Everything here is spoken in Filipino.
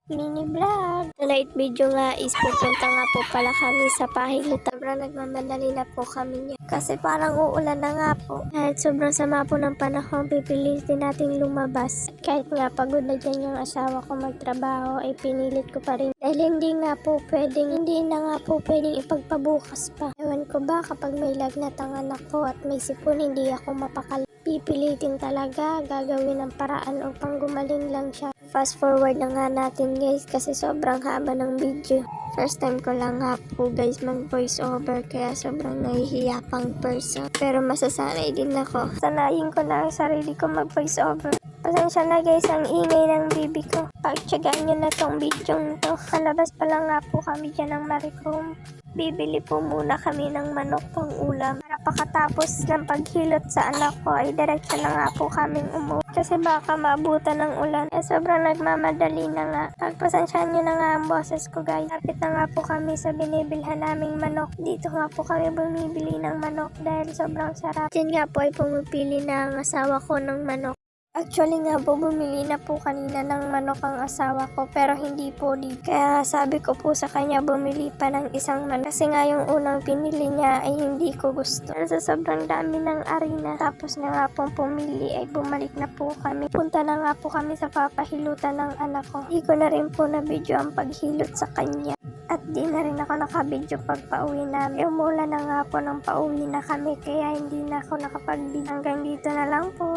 Mini vlog. Tonight video nga is pupunta nga po pala kami sa Pahilot. Sobrang nagmamadali na po kami niya. Kasi parang uulan na nga po. Kahit sobrang sama po ng panahon, pipilitin nating lumabas. Kahit nga pagod na dyan yung asawa ko magtrabaho, ay pinilit ko pa rin. Dahil hindi na nga po pwedeng ipagpabukas pa. Ewan ko ba kapag may lagnat ang anak ko at may sipon, hindi ako mapakal. Pipilitin talaga, gagawin ng paraan upang gumaling lang siya. Fast forward na nga natin guys kasi sobrang haba ng video. First time ko lang nga po guys mag voice over kaya sobrang nahihiya pang person. Pero masasanay din ako. Sanayin ko na ang sarili ko mag voice over. Pasensya na guys ang ingay ng bibi ko. Pagtsagaan nyo na tong video to. Palabas pa lang nga po kami dyan ng Maricom. Bibili po muna kami ng manok pang ulam. Para pakatapos ng paghilot sa anak ko ay diretso na nga po kaming umuwi. Kasi baka maabutan ng ulan. Sobrang nagmamadali na nga. Pagpasensyahan nyo na nga ang boses ko guys. Lapit na nga po kami sa binibilhan naming manok. Dito nga po kami bumibili ng manok dahil sobrang sarap. Diyan nga po ay pumipili na ang asawa ko ng manok. Actually nga po, bumili na po kanina ng manok ang asawa ko pero hindi po dito. Kaya sabi ko po sa kanya bumili pa ng isang manok. Kasi nga yung unang pinili niya ay hindi ko gusto. Pero sa sobrang dami ng arena, tapos na nga pong pumili ay bumalik na po kami. Punta na nga po kami sa papahilutan ng anak ko. Hindi ko na rin po na video ang paghilot sa kanya. At di na rin ako nakabidyo pag pauwi namin. Umulan na nga po ng pauwi na kami kaya hindi na ako nakapag-video. Hanggang dito na lang po.